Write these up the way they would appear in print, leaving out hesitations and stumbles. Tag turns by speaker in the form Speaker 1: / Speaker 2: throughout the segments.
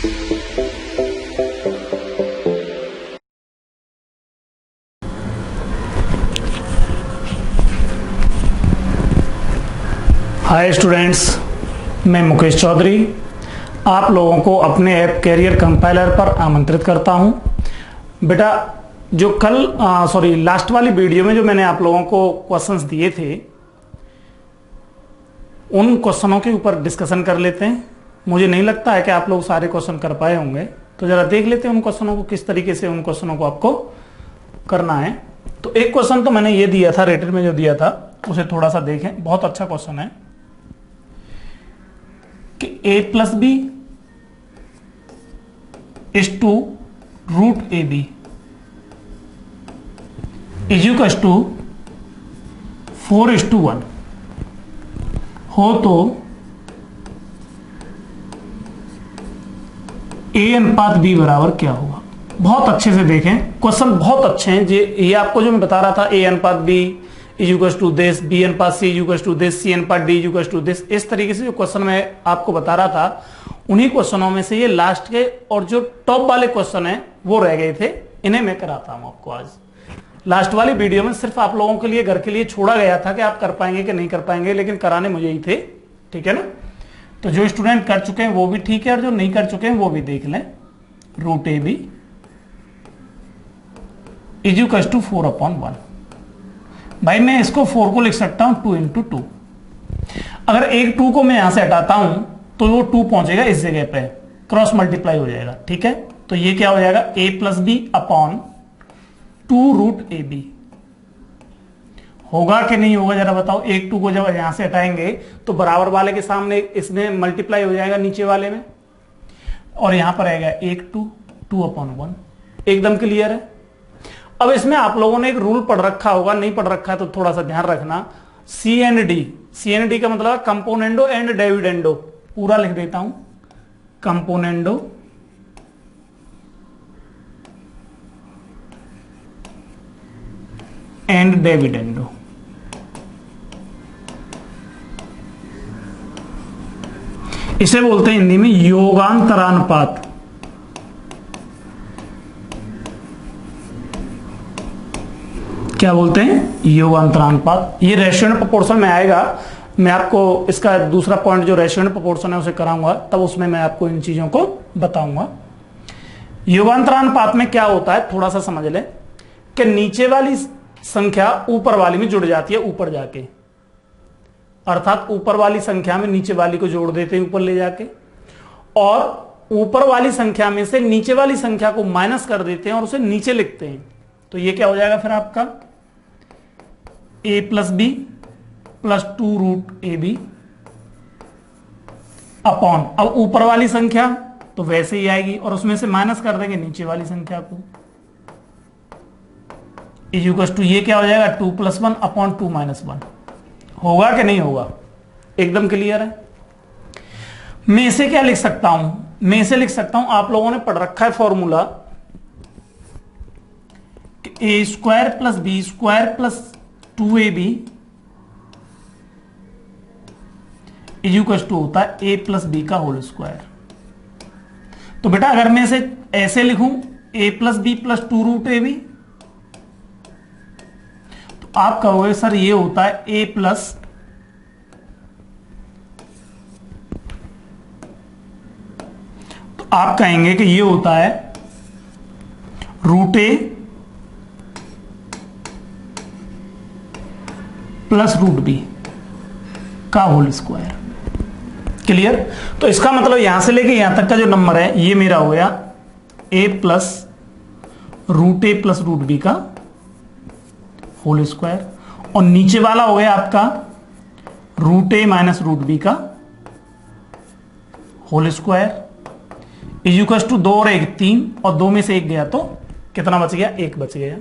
Speaker 1: Hi students, मैं मुकेश चौधरी आप लोगों को अपने ऐप कैरियर कंपाइलर पर आमंत्रित करता हूं। बेटा, जो लास्ट वाली वीडियो में जो मैंने आप लोगों को क्वेश्चंस दिए थे, उन क्वेश्चनों के ऊपर डिस्कशन कर लेते हैं। मुझे नहीं लगता है कि आप लोग सारे क्वेश्चन कर पाए होंगे, तो जरा देख लेते हैं उन क्वेश्चनों को, किस तरीके से उन क्वेश्चनों को आपको करना है। तो एक क्वेश्चन तो मैंने ये दिया था, रेटेड में जो दिया था उसे थोड़ा सा देखें, बहुत अच्छा क्वेश्चन है कि a+b is to root ab is equals to 4:1 हो तो a अनुपात b बराबर क्या होगा। बहुत अच्छे से देखें, क्वेश्चन बहुत अच्छे हैं। ये आपको जो मैं बता रहा था, a अनुपात b is equals to this, B अनुपात C is equals to this, C अनुपात D is equals to this, इस तरीके से जो क्वेश्चन मैं आपको बता रहा था, उन्हीं क्वेश्चनों में से ये लास्ट के और जो टॉप वाले क्वेश्चन हैं वो रह गए थे, इन्हें मैं कराता हूं आपको आज। लास्ट वाली वीडियो में सिर्फ आप लोगों के लिए, घर के लिए छोड़ा गया था कि आप कर पाएंगे कि नहीं कर पाएंगे, लेकिन कराने मुझे ही थे, ठीक है ना। तो जो स्टूडेंट कर चुके हैं वो भी ठीक है, और जो नहीं कर चुके हैं वो भी देख लें। Root A B is equals to 4/1। भाई मैं इसको 4 को लिख सकता हूं 2 × 2। अगर एक 2 को मैं यहां से हटाता हूं तो वो 2 पहुंचेगा इस जगह पे, क्रॉस मल्टीप्लाई हो जाएगा, ठीक है। तो ये क्या हो जाएगा, a+b/2√ab होगा कि नहीं होगा जरा बताओ। एक 2 को जब यहां से हटाएंगे तो बराबर वाले के सामने इसमें मल्टीप्लाई हो जाएगा नीचे वाले में, और यहां पर आएगा 1 2/1। एकदम क्लियर है। अब इसमें आप लोगों ने एक रूल पढ़ रखा होगा, नहीं पढ़ रखा है तो थोड़ा सा ध्यान रखना। C&D का मतलब कंपोनेंडो एंड डिविडेंडो, पूरा लिख देता हूं, कंपोनेंडो एंड डिविडेंडो। इसे बोलते हैं हिंदी में योगांतरानुपात। क्या बोलते हैं, योगांतरानुपात। ये रेशियो एंड प्रोपोर्शन में आएगा, मैं आपको इसका दूसरा पॉइंट जो रेशियो एंड प्रोपोर्शन है उसे कराऊंगा, तब उसमें मैं आपको इन चीजों को बताऊंगा। योगांतरानुपात में क्या होता है थोड़ा सा समझ लें कि नीचे वाली संख्या ऊपर वाली में जुड़ जाती है ऊपर जाके, अर्थात ऊपर वाली संख्या में नीचे वाली को जोड़ देते हैं ऊपर ले जाके, और ऊपर वाली संख्या में से नीचे वाली संख्या को माइनस कर देते हैं और उसे नीचे लिखते हैं। तो ये क्या हो जाएगा फिर आपका a+b+2√ab अपॉन, अब ऊपर वाली संख्या तो वैसे ही आएगी और उसमें से माइनस कर देंगे नीचे वाली संख्या को, इज इक्वल्स टू, ये क्या हो जाएगा 2+1/2 - 1। होगा कि नहीं होगा, एकदम क्लियर है। मैं इसे क्या लिख सकता हूं, मैं इसे लिख सकता हूं, आप लोगों ने पढ़ रखा है formula, a² + b² + 2ab is equals to होता है a+b का होल स्क्वायर। तो बेटा अगर मैं इसे ऐसे लिखूं a+b+2√ab, तो आप कहोगे सर ये होता है a+, तो आप कहेंगे कि ये होता है √a + √b का होल स्क्वायर। क्लियर। तो इसका मतलब यहां से लेके यहां तक का जो नंबर है ये मेरा हो गया a + √a + √b का होल स्क्वायर, और नीचे वाला हो गया आपका √a - √b का whole square is equal to 2 और 1 3, और 2 में से 1 गया तो कितना बच गया, 1 बच गया।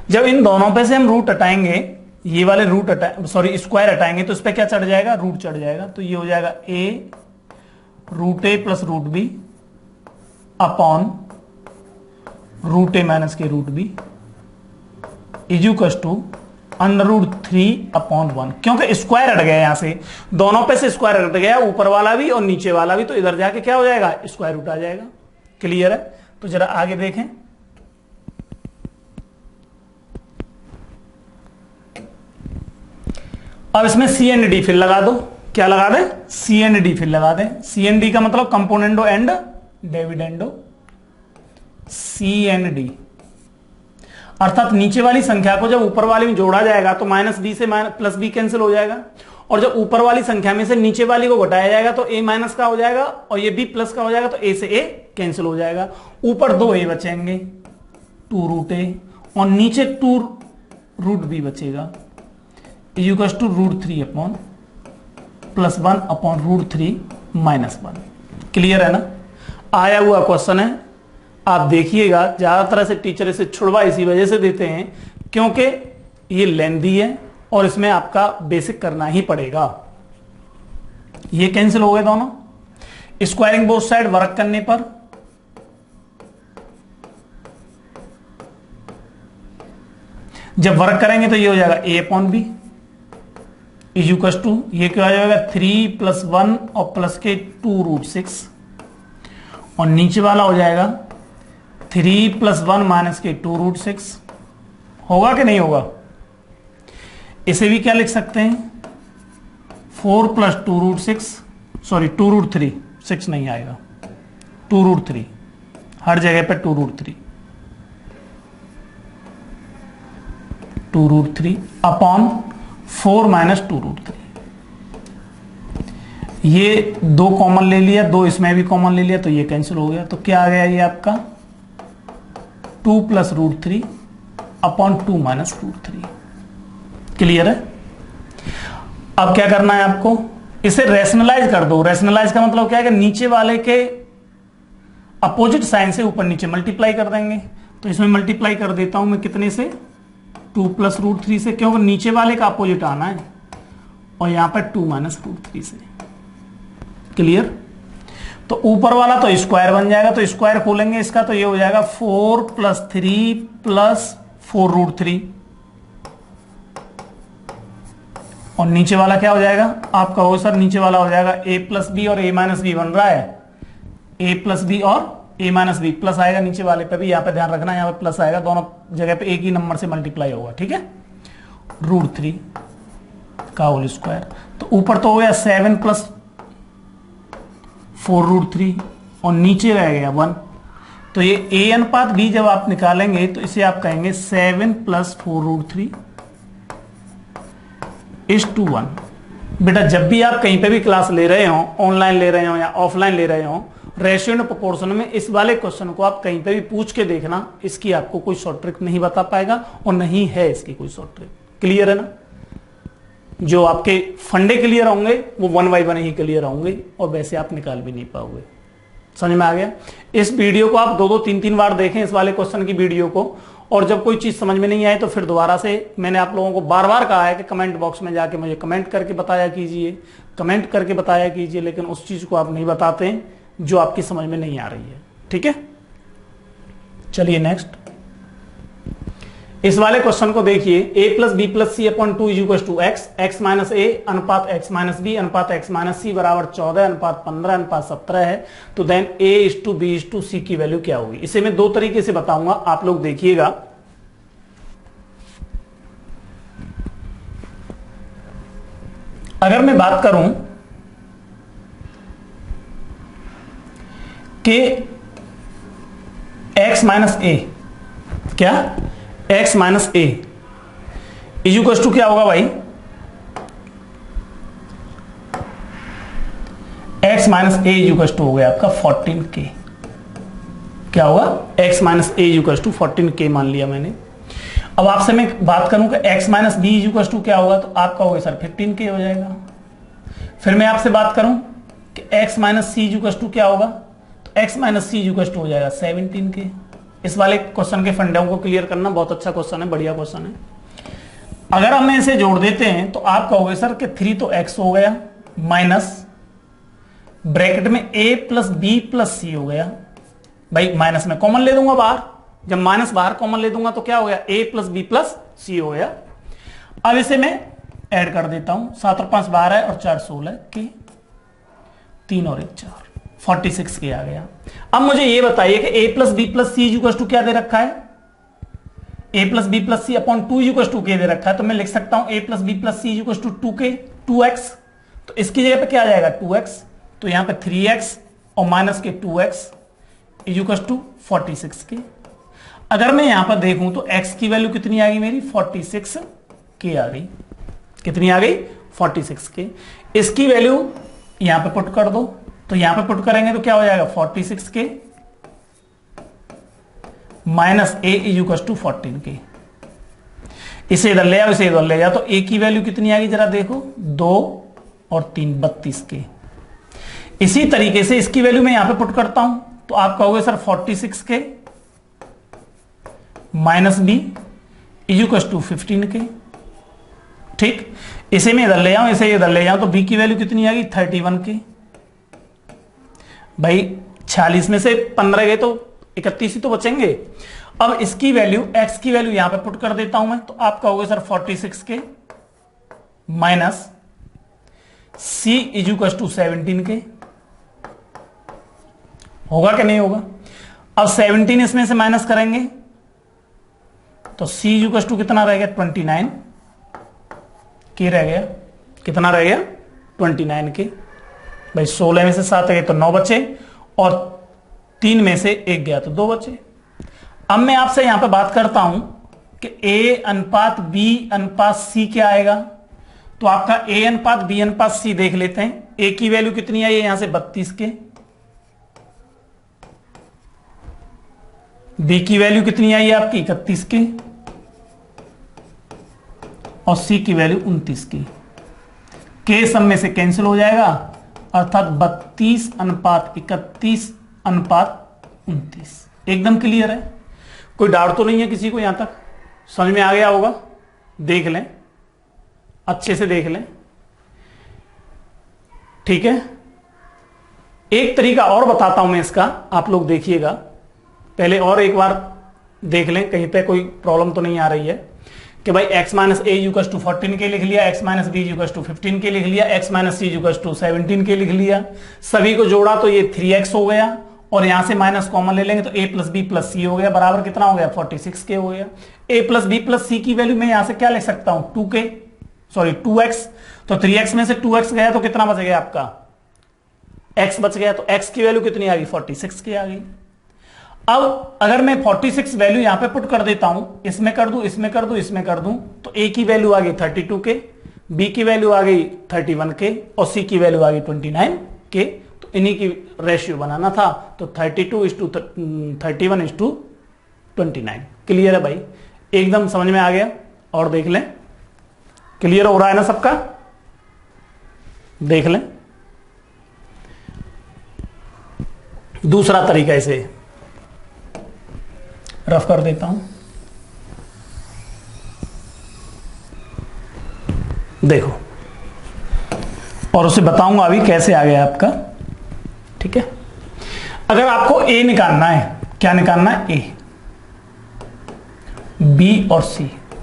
Speaker 1: जब इन दोनों पे से हम रूट हटाएंगे, ये वाले रूट स्क्वायर हटाएंगे, तो इस पे क्या चढ़ जाएगा, रूट चढ़ जाएगा। तो ये हो जाएगा √a + √b upon √a - √b is equal to √3/1, क्योंकि स्क्वायर हट गया यहां से, दोनों पे से स्क्वायर हट गया, ऊपर वाला भी और नीचे वाला भी, तो इधर जाके क्या हो जाएगा, स्क्वायर रूट आ जाएगा। क्लियर है? तो जरा आगे देखें, अब इसमें सी एंड डी फिर लगा दो। क्या लगा दे? सी एंड डी फिर लगा दे। सी एंड डी का मतलब componendo and dividendo, C and D, अर्थात नीचे वाली संख्या को जब ऊपर वाली में जोड़ा जाएगा तो माइनस बी से प्लस बी कैंसिल हो जाएगा, और जब ऊपर वाली संख्या में से नीचे वाली को घटाया जाएगा तो ए माइनस का हो जाएगा और ये बी प्लस का हो जाएगा, तो ए से ए कैंसिल हो जाएगा। ऊपर 2 ए बचेंगे, 2√a, और नीचे 2√b बचेगा, इक्वल्स टू √3/+1/√3-1। क्लियर है ना? आया हुआ क्वेश्चन है, आप देखिएगा। ज्यादातर से टीचर इसे छुड़वा इसी वजह से देते हैं क्योंकि ये लेंथी है और इसमें आपका बेसिक करना ही पड़ेगा। ये कैंसिल हो गए दोनों। स्क्वायरिंग बोथ साइड वर्क करने पर जब वर्क करेंगे तो ये हो जाएगा a/b इक्वल्स टू, ये क्या हो जाएगा 3+1 और प्लस के 2√6, और नीचे वाला हो जाएगा 3+1 माइनस के 2√6। होगा कि नहीं होगा? इसे भी क्या लिख सकते हैं, 4+2√6, सॉरी 2√3, 6 नहीं आएगा, 2√3, हर जगह पे 2√3, 2√3/4 माइनस 2√3। ये 2 कॉमन ले लिया, 2 इसमें भी कॉमन ले लिया, तो ये कैंसिल हो गया। तो क्या आ गया ये आपका 2+√3/2 माइनस √3। क्लियर है? अब क्या करना है आपको, इसे रैशनलाइज कर दो। रैशनलाइज का मतलब क्या है कि नीचे वाले के अपोजिट साइन से ऊपर नीचे मल्टीप्लाई कर देंगे। तो इसमें मल्टीप्लाई कर देता हूं मैं कितने से, 2+√3 से, क्योंकि नीचे वाले का अपोजिट आना है, और यहां पर 2 माइनस √3 से। क्लियर? तो ऊपर वाला तो स्क्वायर बन जाएगा, तो स्क्वायर खोलेंगे इसका, तो ये हो जाएगा 4+3+4√3, और नीचे वाला क्या हो जाएगा आपका, हो सर नीचे वाला हो जाएगा a+b और a-b बन रहा है, a+b और a-b प्लस आएगा नीचे वाले पे भी, यहां पे ध्यान रखना, यहां पे प्लस आएगा, दोनों जगह पे एक ही नंबर से मल्टीप्लाई होगा। ठीक है? √3 का होल स्क्वायर, तो ऊपर तो हो गया 7+4√3 और नीचे रह गया 1। तो ये a अनुपात b जब आप निकालेंगे तो इसे आप कहेंगे 7+4√3:1। बेटा जब भी आप कहीं पे भी क्लास ले रहे हो, ऑनलाइन ले रहे हो या ऑफलाइन ले रहे हो, रेशियो एंड प्रोपोर्शन में इस वाले क्वेश्चन को आप कहीं पे भी पूछ के देखना, इसकी आपको कोई शॉर्ट ट्रिक नहीं बता पाएगा और नहीं है इसकी कोई शॉर्ट ट्रिक। क्लियर है ना? जो आपके फंडे क्लियर होंगे वो 1 by 1 ही क्लियर होंगे, और वैसे आप निकाल भी नहीं पाओगे। समझ में आ गया? इस वीडियो को आप 2-2, 3-3 बार देखें, इस वाले क्वेश्चन की वीडियो को, और जब कोई चीज समझ में नहीं आए तो फिर दोबारा से, मैंने आप लोगों को बार बार कहा है कि कमेंट बॉक्स में जाके मुझे कमेंट करके बताया कीजिए, कमेंट करके बताया कीजिए, लेकिन उस चीज को आप नहीं बताते जो आपकी समझ में नहीं आ रही है। ठीक है? चलिए नेक्स्ट, इस वाले क्वेश्चन को देखिए, a+b+c/2 = x माइनस a अनुपात x माइनस b अनुपात x माइनस c बराबर 14 अनुपात 15 अनुपात 17 है। तो देन a:b:c की वैल्यू क्या होगी? इसे मैं 2 तरीके से बताऊंगा, आप लोग देखिएगा। अगर मैं बात करूं कि x माइनस a, क्या x minus a equals to क्या होगा भाई, x minus a equals to हो गया आपका 14k। क्या होगा? x minus a equals to 14k मान लिया मैंने। अब आपसे मैं बात करूं कि x minus b equals to क्या होगा, तो आपका होगा सर 15k हो जाएगा। फिर मैं आपसे बात करूं कि x minus c equals to क्या होगा, तो x minus c equals to हो जाएगा 17k। इस वाले क्वेश्चन के फंडों को क्लियर करना बहुत अच्छा क्वेश्चन है, बढ़िया क्वेश्चन है। अगर हम इसे जोड़ देते हैं तो आप कहोगे सर कि 3 तो x हो गया, माइनस ब्रैकेट में a प्लस बी प्लस सी हो गया। भाई माइनस में कॉमन ले दूंगा बाहर, जब माइनस बाहर कॉमन ले दूंगा तो क्या हो गया, a प्लस बी प्लस सी हो गया। अब इसे मैं ऐड कर देता हूं, 7 और 5 12 और 4 16 के, 3 और 1 4, 46 के आ गया। अब मुझे ये बताइए कि a plus B plus C equal to क्या दे रखा है, a plus B plus C upon 2 equal to K दे रखा है, तो मैं लिख सकता हूं a plus B plus C equal to 2k 2x, तो इसकी जगह पे क्या आ जाएगा 2x, तो यहां पे 3x और माइनस के 2x इक्वल टू 46 के। अगर मैं यहां पर देखूं तो x की वैल्यू कितनी आ गई मेरी 46 के आ गई, कितनी आ गई 46 के। इसकी वैल्यू यहां पे पुट कर दो, तो यहां पे पुट करेंगे तो क्या हो जाएगा 46 के माइनस a इक्वल टू 14 के। इसे इधर ले आओ, इसे इधर ले जाओ, तो a की वैल्यू कितनी आ गई जरा देखो 2 और 3 32 के। इसी तरीके से इसकी वैल्यू मैं यहां पे पुट करता हूं, तो आप कहोगे सर 46 के माइनस बी इक्वल टू 15 के। ठीक, इसे मैं इधर ले जाऊं, इसे इधर ले जाऊं, तो बी की वैल्यू कितनी आ गई 31 के। भाई 46 में से 15 गए तो 31 ही तो बचेंगे। अब इसकी वैल्यू x की वैल्यू यहां पे पुट कर देता हूं मैं, तो आप कहोगे सर 46 के माइनस c इक्वल टू 17 के। होगा कि नहीं होगा? अब 17 इसमें से माइनस करेंगे तो c इक्वल टू कितना रह गया 29 के रह गया, कितना रह गया 29 के। भाई 16 में से 7 गए तो 9 बचे, और 3 में से 1 गया तो 2 बचे। अब मैं आपसे यहां पे बात करता हूं कि a अनुपात b अनुपात c क्या आएगा, तो आपका a अनुपात b अनुपात c देख लेते हैं। a की वैल्यू कितनी आई है यहां से 32 के, b की वैल्यू कितनी आई है आपकी 31 के, और c की वैल्यू 29 की। के सब में से कैंसिल हो जाएगा, अर्थात 32 अनुपात 31 अनुपात 29। एकदम क्लियर है, कोई डाउट तो नहीं है किसी को? यहां तक समझ में आ गया होगा? देख लें, अच्छे से देख लें, ठीक है। एक तरीका और बताता हूं मैं इसका, आप लोग देखिएगा, पहले और एक बार देख लें कहीं पे कोई प्रॉब्लम तो नहीं आ रही है। कि भाई x minus A equal to 14 K लिख लिया, x minus B equal to 15 K लिख लिया, x minus C equal to 17 K लिख लिया, सभी को जोड़ा तो ये 3x हो गया, और यहां से माइनस कॉमन ले लेंगे तो a प्लस बी प्लस सी हो गया, बराबर कितना हो गया 46 के हो गया। a प्लस बी प्लस सी की वैल्यू मैं यहां से क्या लिख सकता हूं 2x, तो 3x में से 2x गया तो कितना बच गया आपका x बच गया, तो x की वैल्यू कितनी आ गई 46 की आ गई। अब अगर मैं 46 वैल्यू यहां पे पुट कर देता हूं, इसमें कर दूं, इसमें कर दूं, इसमें कर दूं, तो a की वैल्यू आ गई 32 के, b की वैल्यू आ गई 31 के, और c की वैल्यू आ गई 29 के। तो इन्हीं की रेशियो बनाना था, तो 32:31:29। क्लियर है भाई? एकदम समझ में आ गया? और देख लें, क्लियर हो रहा है ना सबका? देख लें दूसरा तरीका, इसे रफ कर देता हूं। देखो, और उसे बताऊंगा अभी कैसे आ गया आपका, ठीक है। अगर आपको a निकालना है, क्या निकालना है a, b और c,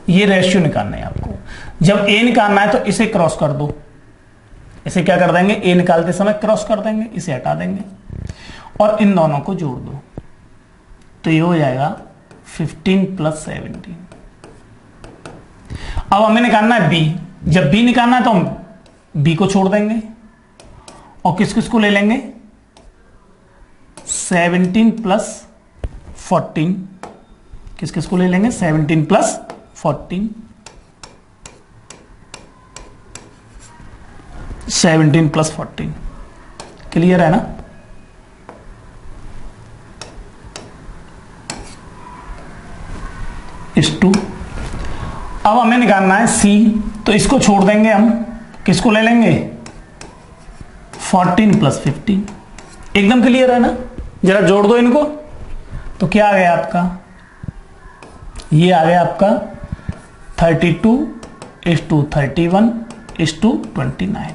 Speaker 1: ये रेशियो निकालना है आपको। जब a निकालना है तो इसे क्रॉस कर दो, इसे क्या कर देंगे a निकालते समय क्रॉस कर देंगे, इसे हटा देंगे और इन दोनों को जोड़ दो, तो ये हो जाएगा 15 प्लस 17। अब हमें निकालना है b, जब b निकालना है तो हम b को छोड़ देंगे और किस किस को ले लेंगे 17 प्लस 14, किस किस को ले लेंगे 17 प्लस 14, 17 प्लस 14। क्लियर है ना? इस 2। अब हमें निकालना है c, तो इसको छोड़ देंगे हम, किसको ले लेंगे 14 प्लस 15। एकदम क्लियर है ना? जरा जोड़ दो इनको, तो क्या आ गया आपका, ये आ गया आपका 32:31:29।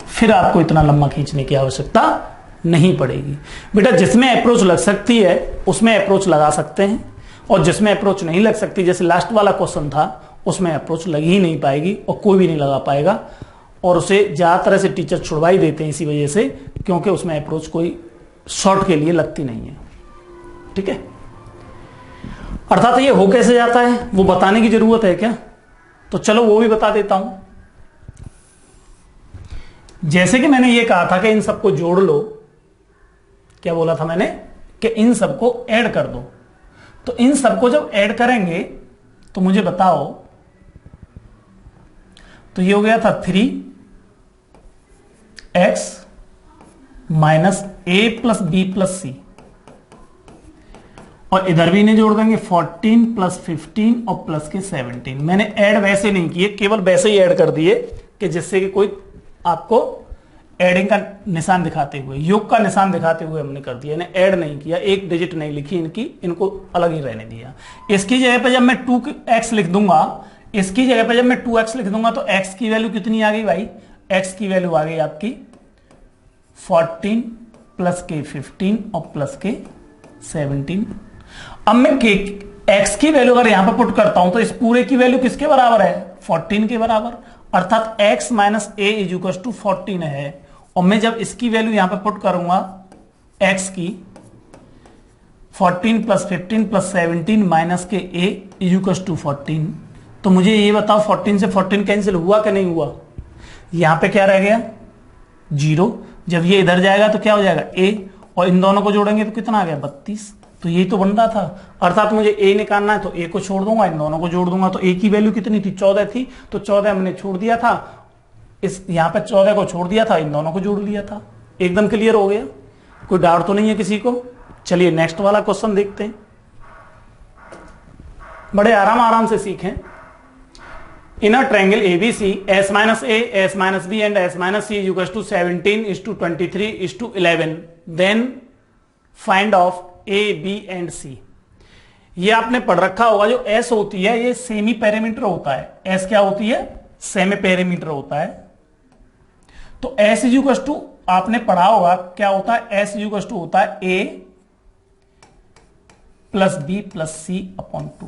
Speaker 1: फिर आपको इतना लंबा खींचने की आवश्यकता नहीं पड़ेगी बेटा। जिसमें अप्रोच लग सकती है उसमें अप्रोच लगा सकते हैं, और जिसमें अप्रोच नहीं लग सकती, जैसे लास्ट वाला क्वेश्चन था, उसमें अप्रोच लग ही नहीं पाएगी और कोई भी नहीं लगा पाएगा, और उसे ज्यादातर से टीचर छुड़वा ही देते हैं इसी वजह से, क्योंकि उसमें अप्रोच कोई शॉर्ट के लिए लगती नहीं है। ठीक है, अर्थात ये हो कैसे जाता है वो बताने की जरूरत है क्या? तो चलो वो भी बता देता हूं। जैसे कि मैंने ये कहा था कि इन सबको जोड़ लो, क्या बोला था मैंने कि इन सबको ऐड कर दो। तो इन सबको जब ऐड करेंगे तो मुझे बताओ, तो ये हो गया था 3x minus a plus B plus C, और इधर भी इन्हें जोड़ देंगे 14 प्लस 15 और प्लस के 17। मैंने ऐड वैसे नहीं किए, केवल वैसे ही ऐड कर दिए कि जिससे कि कोई आपको एडिंग का निशान दिखाते हुए, योग का निशान दिखाते हुए हमने कर दिया, इन्हें ऐड नहीं किया, एक डिजिट नहीं लिखी इनकी, इनको अलग ही रहने दिया। इसकी जगह पे जब मैं 2x लिख दूंगा, इसकी जगह पे जब मैं 2x लिख दूंगा तो x की वैल्यू कितनी आ गई भाई? x की वैल्यू आ गई आपकी 14 प्लस के 15 और प्लस के 17। अब मैं x की वैल्यू अगर यहां पर पुट करता हूं तो इस पूरे की वैल्यू किसके बराबर है? 14 के बराबर, अर्थात x minus A is equal to 14 है। और मैं जब इसकी वैल्यू यहां पर पुट करूंगा x की 14 प्लस 15 प्लस 17 माइनस के a इज इक्वल टू 14, तो मुझे ये बताओ 14 से 14 कैंसिल हुआ कि नहीं हुआ? यहां पे क्या रह गया? 0। जब ये इधर जाएगा तो क्या हो जाएगा? a, और इन दोनों को जोड़ेंगे तो कितना आ गया? 32। तो यही तो बन रहा था, अर्थात मुझे a निकालना है तो a को छोड़ दूंगा, इन दोनों को जोड़ दूंगा, तो a की वैल्यू कितनी थी? 14 थी, तो 14 हमने छोड़ दिया था, इस यहां पे 14 को छोड़ दिया था, इन दोनों को जोड़ लिया था। एकदम क्लियर हो गया? कोई डाउट तो नहीं है किसी को? चलिए नेक्स्ट वाला क्वेश्चन देखते हैं, बड़े आराम से सीखें। In a triangle ABC, S minus A, S minus B and S minus C is equals to 17 is to 23 is to 11. Then find of A, B and C. ये आपने पढ़ रखा होगा, जो S होती है ये सेमी पेरीमीटर होता है। S क्या होती है? सेमी पेरीमीटर होता है। तो S इज इक्वल टू आपने पढ़ा होगा क्या होता है? S इज इक्वल टू होता है A plus B plus C upon 2।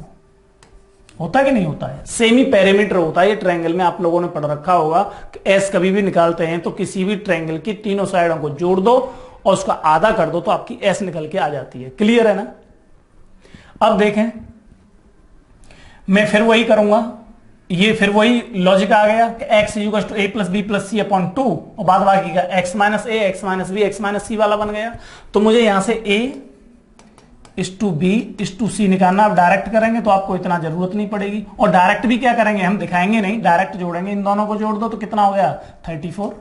Speaker 1: होता है कि नहीं होता है? सेमी पेरीमीटर होता है ये ट्रायंगल में, आप लोगों ने पढ़ रखा होगा कि एस कभी भी निकालते हैं तो किसी भी ट्रायंगल की तीनों साइडों को जोड़ दो और उसका आधा कर दो तो आपकी एस निकल के आ जाती है। क्लियर है ना? अब देखें, मैं फिर वही करूंगा, ये फिर वही लॉजिक आ गया कि X equal to A plus B plus C upon 2 और बाद बाकी का X minus A X minus B X minus C वाला बन गया। तो मुझे यहां से A is to B is to C निकालना। आप डायरेक्ट करेंगे तो आपको इतना जरूरत नहीं पड़ेगी, और डायरेक्ट भी क्या करेंगे हम दिखाएंगे नहीं, डायरेक्ट जोड़ेंगे। इन दोनों को जोड़ दो तो कितना हो गया? 34,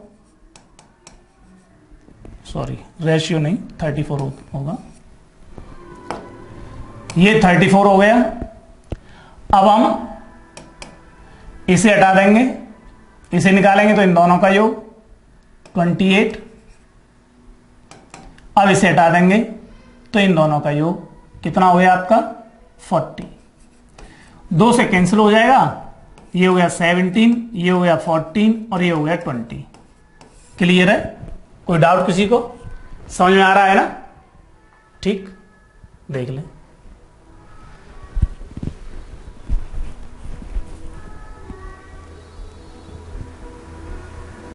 Speaker 1: सॉरी रेशियो नहीं 34 होगा, ये 34 हो गया। अब हम इसे हटा देंगे, इसे निकालेंगे तो इन दोनों का योग 28। अब इसे हटा देंगे तो इन दोनों का योग कितना हो गया आपका? 40। 2 से कैंसिल हो जाएगा, ये हो गया 17, ये हो गया 14 और ये हो गया 20। क्लियर है? कोई डाउट किसी को? समझ में आ रहा है ना? ठीक, देख लें।